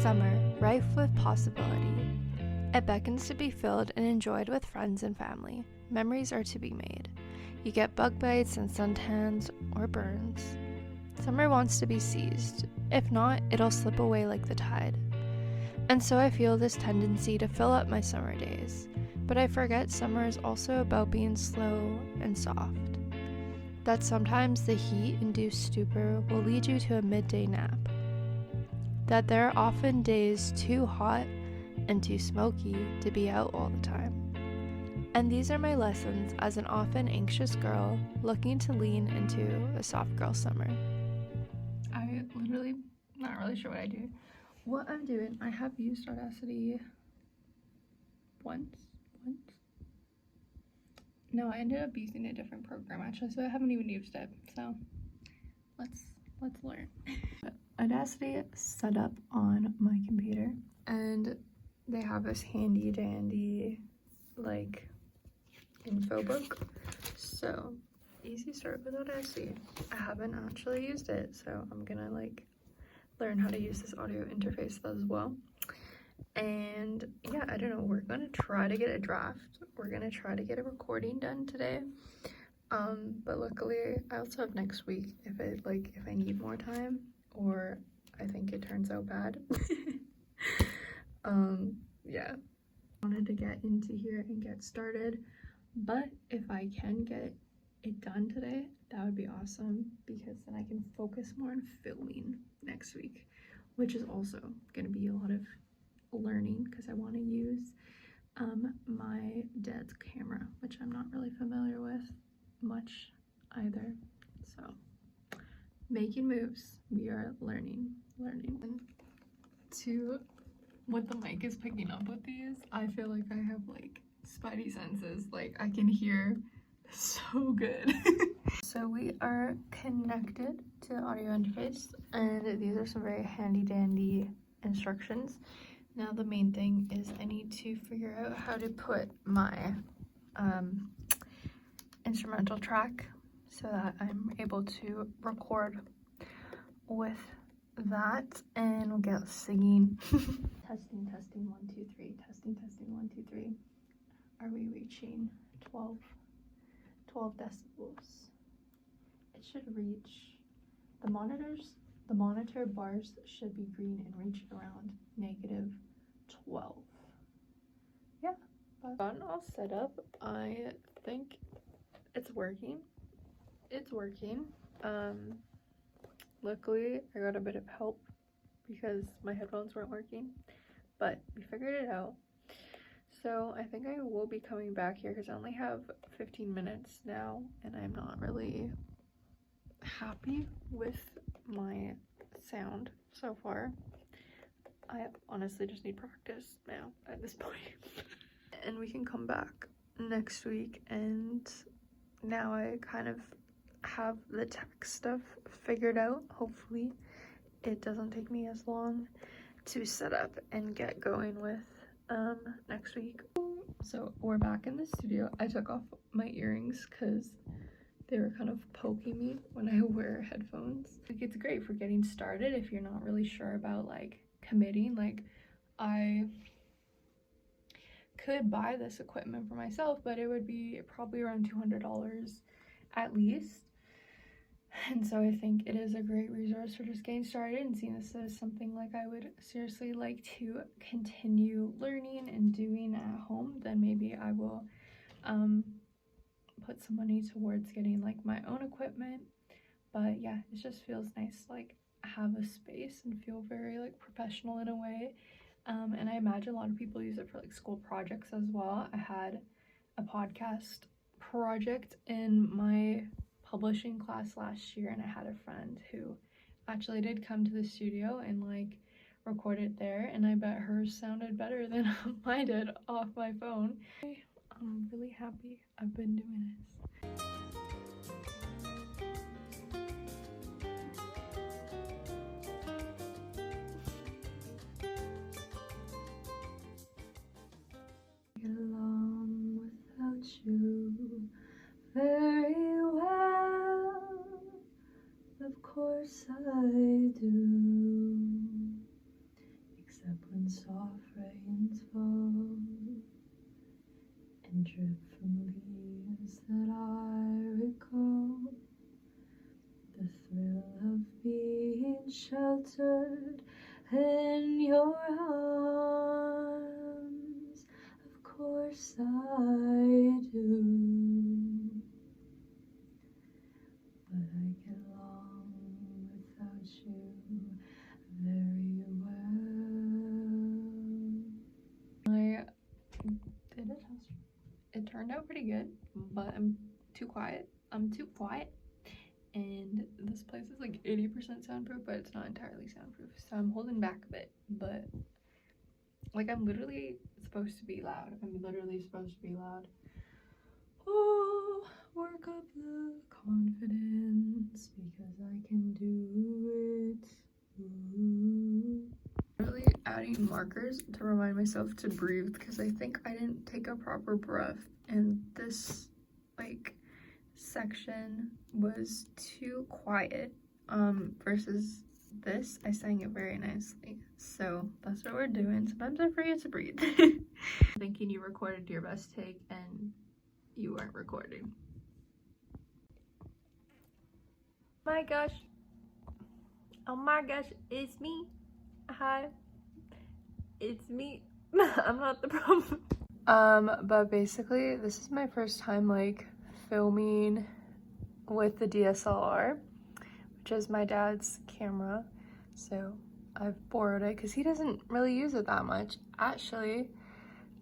Summer, rife with possibility. It beckons to be filled and enjoyed with friends and family. Memories are to be made. You get bug bites and suntans or burns. Summer wants to be seized. If not, it'll slip away like the tide. And so I feel this tendency to fill up my summer days. But I forget summer is also about being slow and soft. That sometimes the heat-induced stupor will lead you to a midday nap. That there are often days too hot and too smoky to be out all the time. And these are my lessons as an often anxious girl looking to lean into a soft girl summer. I literally not really sure what I do. What I'm doing, I have used Audacity once. No, I ended up using a different program actually, so I haven't even used it. So let's learn. Audacity set up on my computer, and they have this handy dandy like info book. So easy start with Audacity. I haven't actually used it, so I'm gonna like learn how to use this audio interface as well. And yeah, I don't know, we're gonna try to get a draft. We're gonna try to get a recording done today. But luckily I also have next week if I need more time or I think it turns out bad. Yeah, wanted to get into here and get started, but if I can get it done today, that would be awesome, because then I can focus more on filming next week, which is also going to be a lot of learning because I want to use my dad's camera, which I'm not really familiar with much either. So making moves, we are learning. To what the mic is picking up with these, I feel like I have like spidey senses, like I can hear so good. So we are connected to the audio interface, and these are some very handy dandy instructions. Now the main thing is I need to figure out how to put my instrumental track so that I'm able to record with that, and we'll get singing. Testing 1 2 3. Testing 1 2 3. Are we reaching 12 decibels? It should reach the monitor bars should be green and reach around -12. Yeah, I've gotten all set up. I think it's working. Luckily I got a bit of help because my headphones weren't working, but we figured it out. So I think I will be coming back here because I only have 15 minutes now and I'm not really happy with my sound so far. I honestly just need practice now at this point. And we can come back next week, and now I kind of have the tech stuff figured out. Hopefully it doesn't take me as long to set up and get going with next week. So we're back in the studio. I took off my earrings because they were kind of poking me when I wear headphones. Like, it's great for getting started if you're not really sure about like committing. Like, I could buy this equipment for myself, but it would be probably around $200 at least. And so I think it is a great resource for just getting started and seeing this as something like I would seriously like to continue learning and doing at home. Then maybe I will put some money towards getting like my own equipment. But yeah, it just feels nice to like have a space and feel very like professional in a way. And I imagine a lot of people use it for like school projects as well. I had a podcast project in my publishing class last year, and I had a friend who actually did come to the studio and like record it there, and I bet hers sounded better than mine did off my phone. I'm really happy I've been doing this. Get along without you very well, of course I do, drip from leaves that I recall, the thrill of being sheltered in your arms. Of course I do, but I get along without you very well. I did a test. It turned out pretty good, but I'm too quiet. And this place is like 80% soundproof, but it's not entirely soundproof, so I'm holding back a bit. But like, I'm literally supposed to be loud. Oh, work up the confidence because I can do it. Ooh. Really adding markers to remind myself to breathe, because I think I didn't take a proper breath, and this like section was too quiet versus this. I sang it very nicely, so that's what we're doing. Sometimes I forget to breathe. Thinking you recorded your best take and you weren't recording. My gosh, oh my gosh, it's me. Hi, it's me. I'm not the problem. But basically this is my first time like filming with the DSLR, which is my dad's camera, so I've borrowed it because he doesn't really use it that much actually,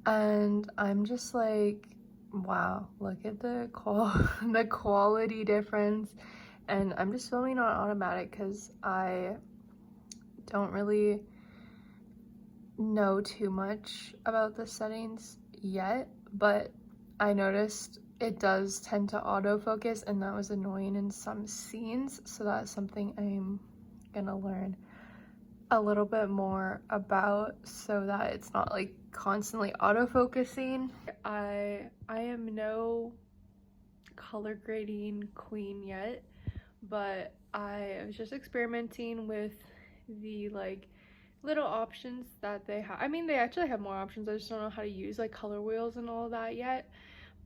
and I'm just like, wow, look at the quality difference. And I'm just filming on automatic because I don't really know too much about the settings yet, but I noticed it does tend to autofocus, and that was annoying in some scenes, so that's something I'm gonna learn a little bit more about so that it's not like constantly autofocusing. I am no color grading queen yet, but I was just experimenting with the like little options that they have. I mean, they actually have more options. I just don't know how to use like color wheels and all that yet,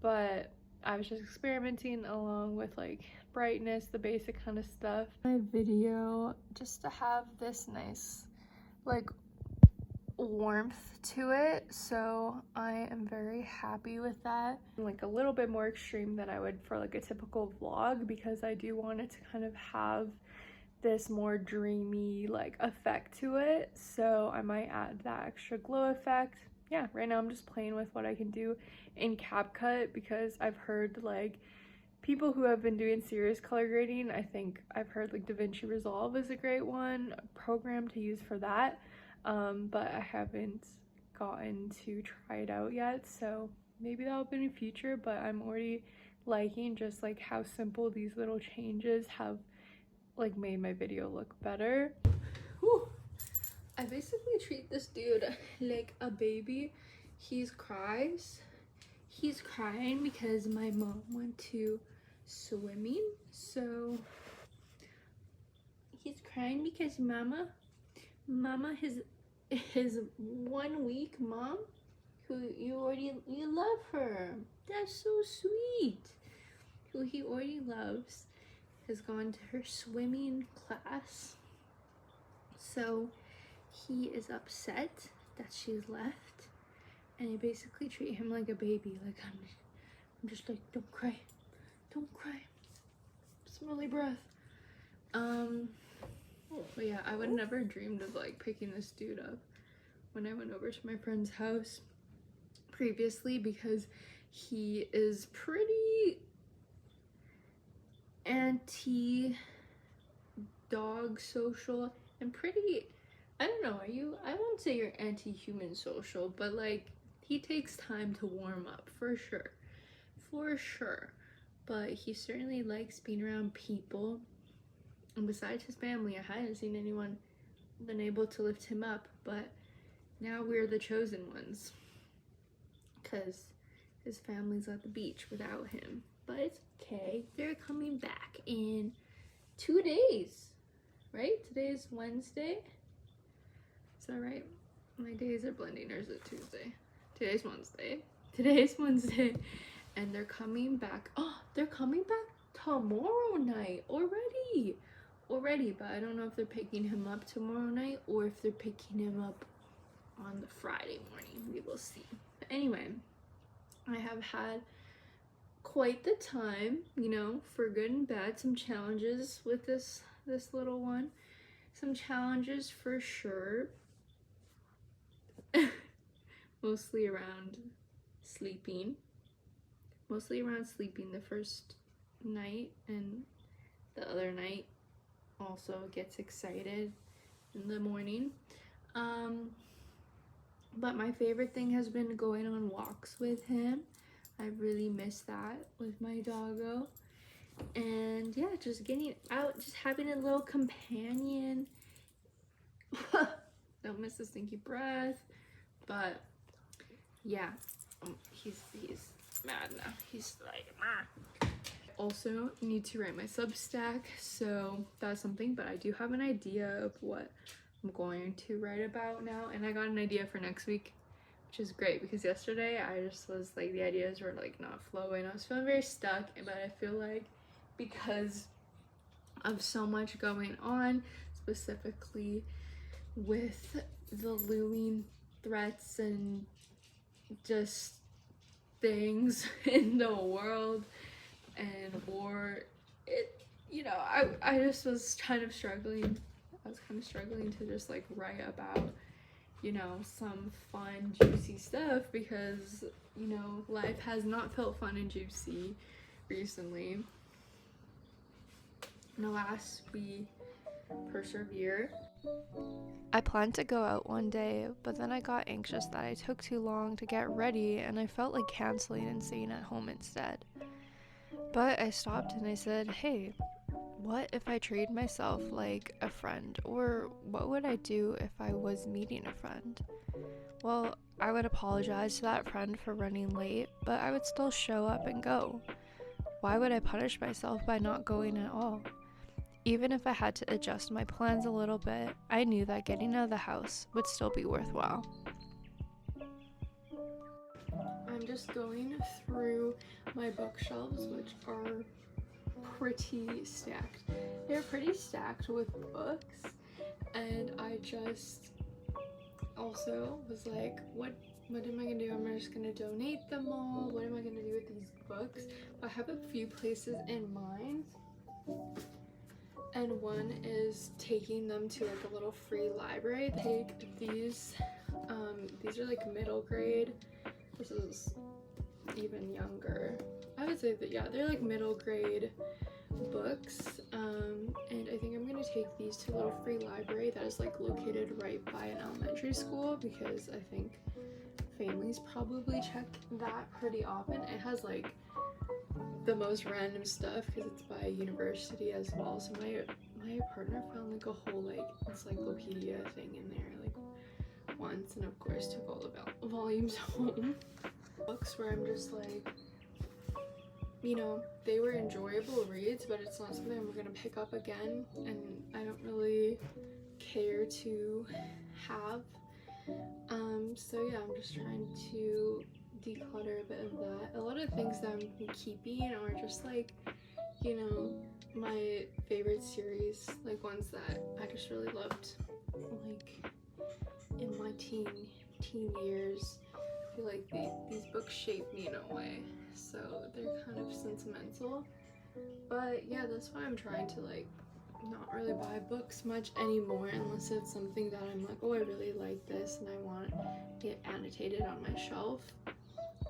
but I was just experimenting along with like brightness, the basic kind of stuff. My video just to have this nice like warmth to it, so I am very happy with that. Like a little bit more extreme than I would for like a typical vlog, because I do want it to kind of have this more dreamy like effect to it, so I might add that extra glow effect. Yeah, right now I'm just playing with what I can do in CapCut, because I've heard like people who have been doing serious color grading, I think I've heard like DaVinci Resolve is a great one, a program to use for that, but I haven't gotten to try it out yet, so maybe that'll be in the future. But I'm already liking just like how simple these little changes have like made my video look better. Whew. I basically treat this dude like a baby. He's crying because my mom went to swimming, so he's crying because mama his 1 week mom, who you love her, that's so sweet, who he already loves, has gone to her swimming class, so he is upset that she's left, and I basically treat him like a baby. Like I'm just like, don't cry, smelly breath. But yeah, I would never dreamed of like picking this dude up when I went over to my friend's house previously, because he is pretty anti-dog social and pretty, I don't know, I won't say you're anti-human social, but like he takes time to warm up for sure, but he certainly likes being around people, and besides his family, I hadn't seen anyone been able to lift him up, but now we're the chosen ones because his family's at the beach without him. But it's okay, they're coming back in 2 days, right? Today is Wednesday, is that right? My days are blending, or is it Tuesday? Today's Wednesday, Today is Wednesday, and they're coming back. Oh, they're coming back tomorrow night already. But I don't know if they're picking him up tomorrow night or if they're picking him up on the Friday morning. We will see. But anyway, I have had quite the time, you know, for good and bad. Some challenges with this little one. Some challenges for sure. Mostly around sleeping the first night, and the other night also gets excited in the morning. But my favorite thing has been going on walks with him. I really miss that with my doggo. And yeah, just getting out, just having a little companion. Don't miss the stinky breath. But yeah, he's mad now. He's like, ah. Also need to write my Substack, so that's something, but I do have an idea of what I'm going to write about now, and I got an idea for next week, which is great because yesterday I just was like, the ideas were like not flowing. I was feeling very stuck, but I feel like because of so much going on, specifically with the looming threats and just things in the world and war, I just was kind of struggling. I was kind of struggling to just like write about, you know, some fun, juicy stuff because, you know, life has not felt fun and juicy recently. And alas, we persevere. I planned to go out one day, but then I got anxious that I took too long to get ready and I felt like canceling and staying at home instead. But I stopped and I said, hey, what if I treated myself like a friend? Or what would I do if I was meeting a friend? Well, I would apologize to that friend for running late, but I would still show up and go. Why would I punish myself by not going at all? Even if I had to adjust my plans a little bit, I knew that getting out of the house would still be worthwhile. I'm just going through my bookshelves, which are pretty stacked. They're pretty stacked with books, and I just also was like, what am I gonna do? Am I just gonna donate them all? What am I gonna do with these books? I have a few places in mind, and one is taking them to like a little free library. Take these are like middle grade. This is even younger. I would say that, yeah, they're like middle grade books, and I think I'm gonna take these to a little free library that is like located right by an elementary school because I think families probably check that pretty often. It has like the most random stuff because it's by a university as well, so my partner found like a whole like encyclopedia thing in there like once, and of course took all the volumes home. Books where I'm just like, you know, they were enjoyable reads, but it's not something I'm gonna pick up again, and I don't really care to have. So yeah, I'm just trying to declutter a bit of that. A lot of things that I'm keeping are just like, you know, my favorite series, like ones that I just really loved, like in my teen years. I feel like these books shaped me in a way, so they're kind of sentimental. But yeah, that's why I'm trying to like not really buy books much anymore unless it's something that I'm like, oh, I really like this and I want it annotated on my shelf.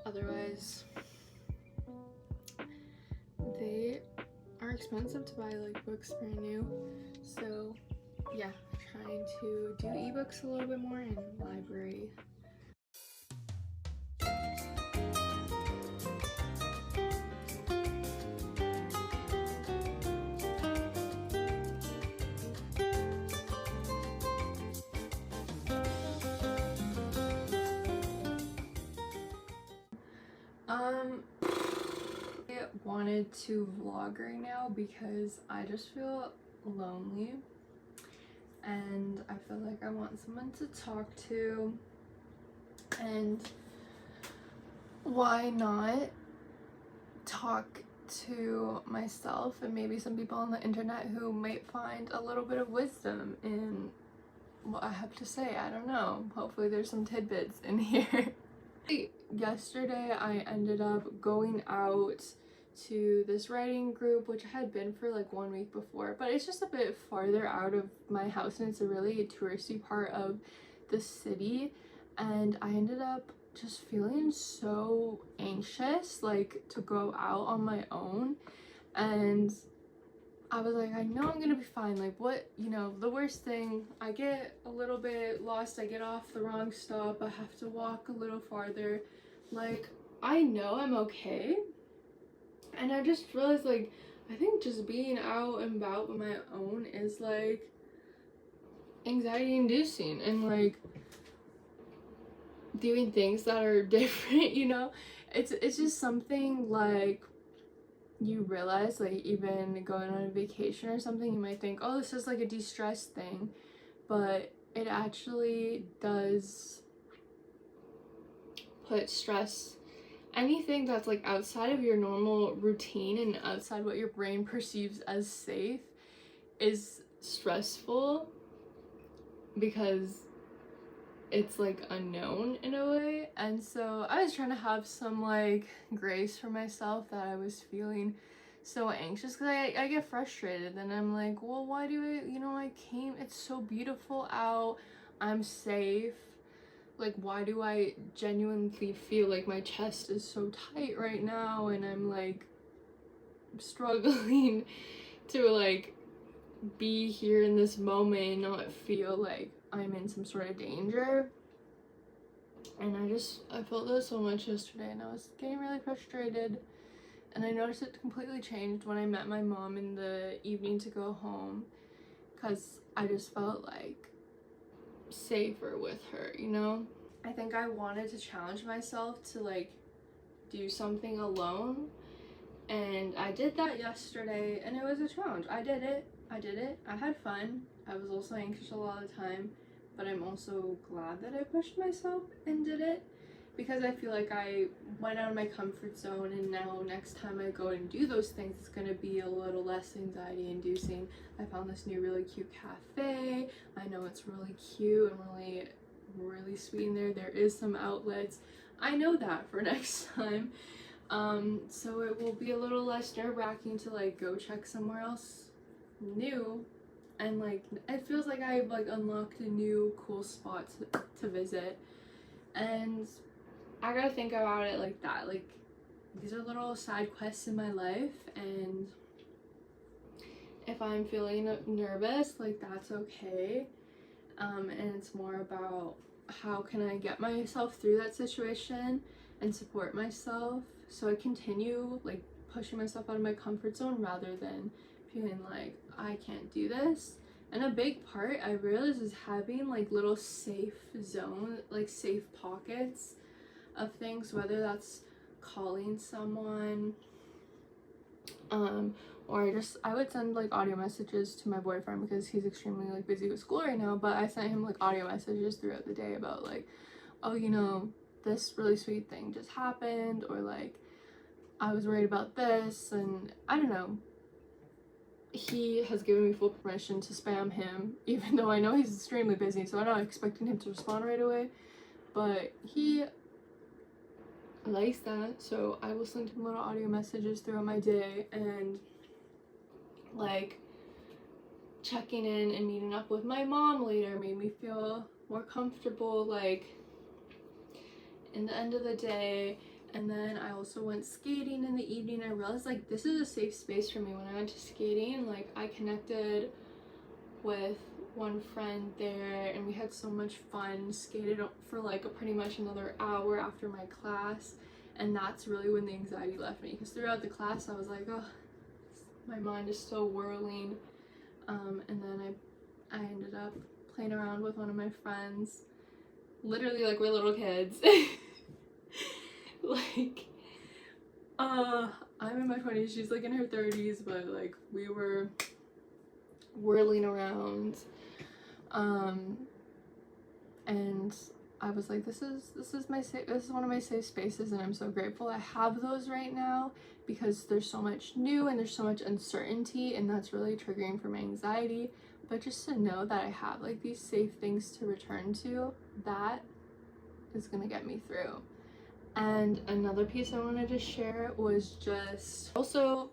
Otherwise, they are expensive to buy like books brand new. So yeah, trying to do ebooks a little bit more in library. I wanted to vlog right now because I just feel lonely and I feel like I want someone to talk to, and why not talk to myself and maybe some people on the internet who might find a little bit of wisdom in what I have to say. I don't know. Hopefully there's some tidbits in here. Yesterday I ended up going out to this writing group, which I had been for like 1 week before, but it's just a bit farther out of my house and it's a really touristy part of the city, and I ended up just feeling so anxious like to go out on my own, and I was like, I know I'm gonna be fine. Like, what, you know, the worst thing, I get a little bit lost, I get off the wrong stop, I have to walk a little farther. Like, I know I'm okay. And I just realized, like, I think just being out and about on my own is, like, anxiety inducing, and, like, doing things that are different, you know? It's just something, like, you realize, like, even going on a vacation or something, you might think, oh, this is like a de-stress thing, but it actually does put stress, anything that's like outside of your normal routine and outside what your brain perceives as safe is stressful because it's like unknown in a way. And so I was trying to have some like grace for myself that I was feeling so anxious, because I get frustrated and I'm like, well, why do I, you know, I came, it's so beautiful out, I'm safe, like why do I genuinely feel like my chest is so tight right now and I'm like struggling to like be here in this moment and not feel like I'm in some sort of danger. And I felt that so much yesterday and I was getting really frustrated, and I noticed it completely changed when I met my mom in the evening to go home, because I just felt like safer with her, you know? I think I wanted to challenge myself to like do something alone, and I did that yesterday and it was a challenge. I did it, I had fun. I was also anxious a lot of the time, but I'm also glad that I pushed myself and did it, because I feel like I went out of my comfort zone, and now next time I go and do those things, it's gonna be a little less anxiety inducing. I found this new really cute cafe. I know it's really cute and really sweet in there. There is some outlets. I know that for next time. So it will be a little less nerve-wracking to like go check somewhere else new, and like it feels like I've like unlocked a new cool spot to visit. And I gotta think about it like that, like these are little side quests in my life, and if I'm feeling nervous, like that's okay. And it's more about how can I get myself through that situation and support myself so I continue like pushing myself out of my comfort zone rather than feeling like I can't do this. And a big part I realized is having like little safe zone, like safe pockets of things, whether that's calling someone, or I would send like audio messages to my boyfriend because he's extremely like busy with school right now, but I sent him like audio messages throughout the day about like, oh, you know, this really sweet thing just happened, or like I was worried about this, and I don't know. He has given me full permission to spam him, even though I know he's extremely busy, so I'm not expecting him to respond right away, but he likes that, so I will send him little audio messages throughout my day, and like checking in and meeting up with my mom later made me feel more comfortable, like in the end of the day. And then I also went skating in the evening. I realized like this is a safe space for me. When I went to skating, like I connected with one friend there and we had so much fun, skated for like pretty much another hour after my class, and that's really when the anxiety left me, because throughout the class I was like, oh, my mind is still whirling. And then I ended up playing around with one of my friends, literally like we're little kids. Like I'm in my 20s, she's like in her 30s, but like we were whirling around, and I was like, this is one of my safe spaces, and I'm so grateful I have those right now, because there's so much new and there's so much uncertainty, and that's really triggering for my anxiety. But just to know that I have like these safe things to return to, that is gonna get me through. And another piece I wanted to share was just also,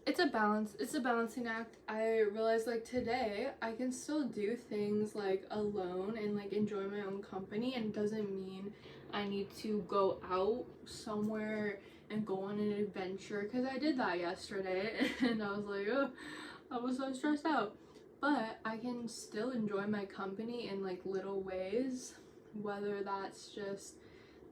it's a balancing act. I realized like today I can still do things like alone and like enjoy my own company, and it doesn't mean I need to go out somewhere and go on an adventure, because I did that yesterday and I was like, oh, I was so stressed out. But I can still enjoy my company in like little ways, whether that's just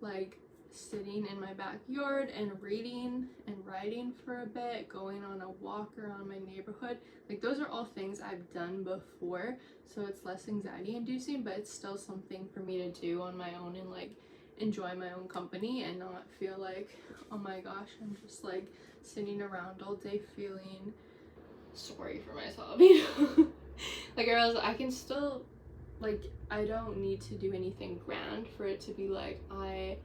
like sitting in my backyard and reading and writing for a bit, going on a walk around my neighborhood. Like those are all things I've done before, so it's less anxiety inducing, but it's still something for me to do on my own and like enjoy my own company and not feel like, oh my gosh, I'm just like sitting around all day feeling sorry for myself, you know. Like I realized I can still, like, I don't need to do anything grand for it to be like I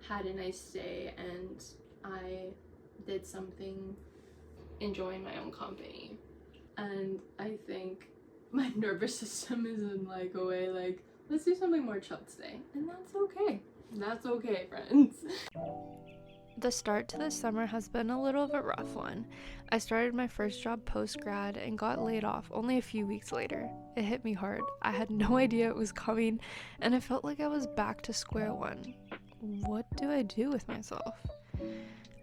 had a nice day and I did something enjoying my own company. And I think my nervous system is in like a way like, let's do something more chill today, and that's okay, friends. The start to this summer has been a little of a rough one. I started my first job post-grad and got laid off only a few weeks later. It hit me hard. I had no idea it was coming, and it felt like I was back to square one. What do I do with myself?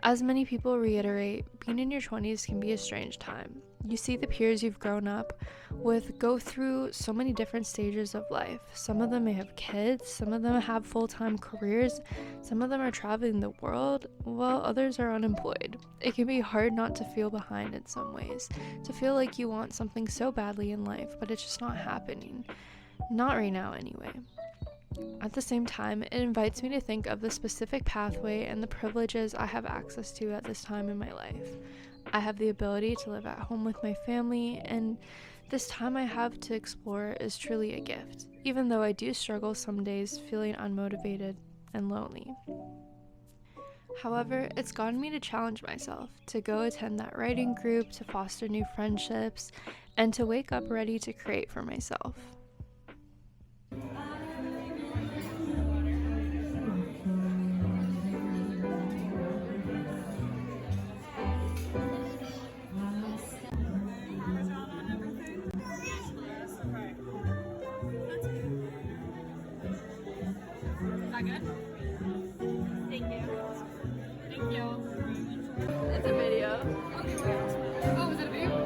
As many people reiterate, being in your 20s can be a strange time. You see the peers you've grown up with go through so many different stages of life. Some of them may have kids, some of them have full-time careers, some of them are traveling the world, while others are unemployed. It can be hard not to feel behind in some ways, to feel like you want something so badly in life, but it's just not happening. Not right now, anyway. At the same time, it invites me to think of the specific pathway and the privileges I have access to at this time in my life. I have the ability to live at home with my family, and this time I have to explore is truly a gift, even though I do struggle some days feeling unmotivated and lonely. However, it's gotten me to challenge myself, to go attend that writing group, to foster new friendships, and to wake up ready to create for myself. It's a video. Oh, is it a video?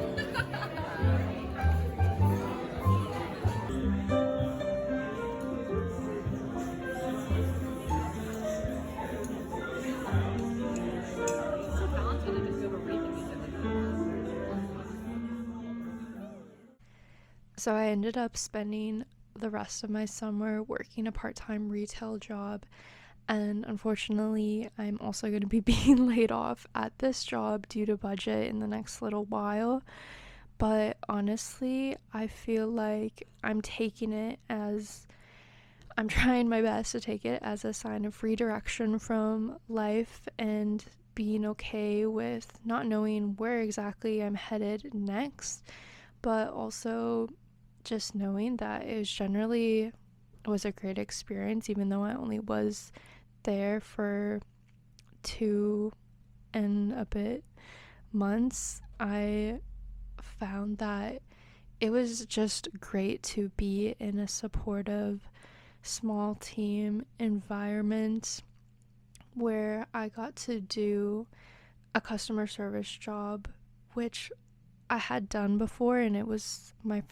So I ended up spending the rest of my summer working a part-time retail job, and unfortunately I'm also going to be being laid off at this job due to budget in the next little while. But honestly, I feel like I'm trying my best to take it as a sign of redirection from life and being okay with not knowing where exactly I'm headed next, but also just knowing that it was a great experience, even though I only was there for 2 and a bit months. I found that it was just great to be in a supportive small team environment where I got to do a customer service job, which I had done before, and it was my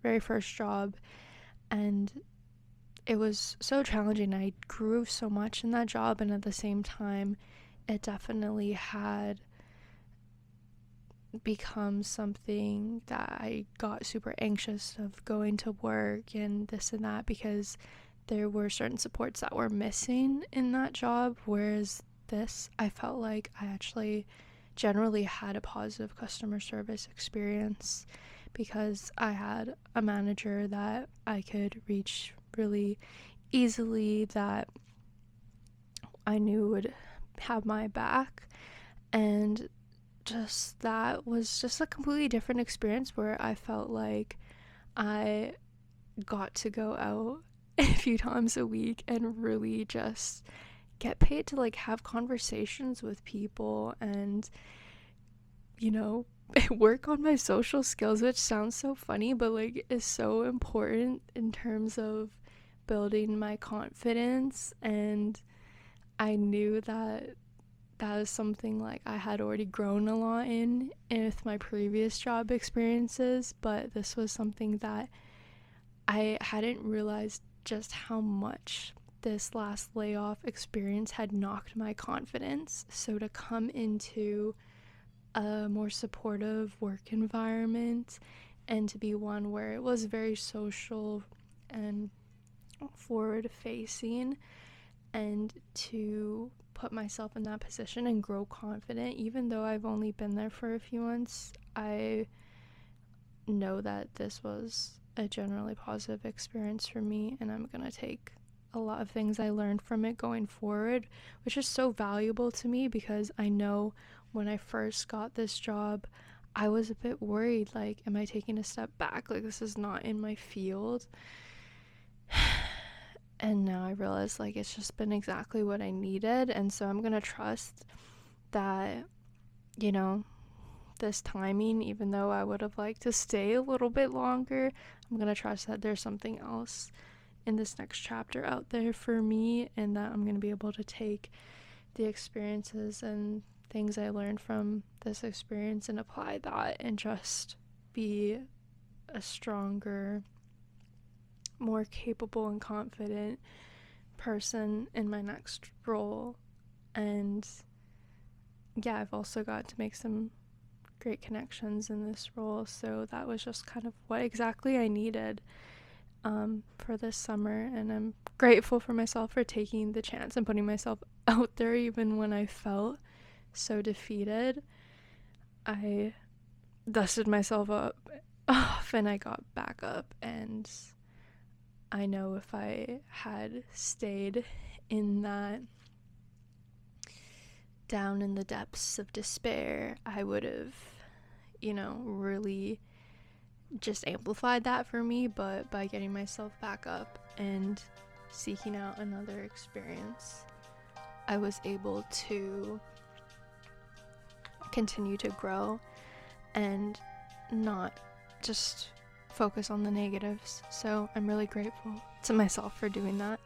very first job, and it was so challenging. I grew so much in that job, and at the same time it definitely had become something that I got super anxious of going to work and this and that, because there were certain supports that were missing in that job, whereas this, I felt like I actually generally had a positive customer service experience because I had a manager that I could reach really easily that I knew would have my back, and just that was just a completely different experience where I felt like I got to go out a few times a week and really just get paid to like have conversations with people and, you know, work on my social skills, which sounds so funny, but like is so important in terms of building my confidence. And I knew that that was something like I had already grown a lot in with my previous job experiences, but this was something that I hadn't realized just how much this last layoff experience had knocked my confidence. So to come into a more supportive work environment and to be one where it was very social and forward facing, and to put myself in that position and grow confident, even though I've only been there for a few months, I know that this was a generally positive experience for me, and I'm gonna take a lot of things I learned from it going forward, which is so valuable to me because I know when I first got this job, I was a bit worried, like, am I taking a step back? Like, this is not in my field. And now I realize, like, it's just been exactly what I needed, and so I'm gonna trust that, you know, this timing, even though I would have liked to stay a little bit longer, I'm gonna trust that there's something else in this next chapter out there for me, and that I'm gonna be able to take the experiences and things I learned from this experience and apply that and just be a stronger, more capable and confident person in my next role. And yeah, I've also got to make some great connections in this role, so that was just kind of what exactly I needed for this summer, and I'm grateful for myself for taking the chance and putting myself out there even when I felt so defeated. I dusted myself off and I got back up, and I know if I had stayed in that down in the depths of despair, I would have, you know, really just amplified that for me. But by getting myself back up and seeking out another experience, I was able to continue to grow and not just focus on the negatives. So I'm really grateful to myself for doing that.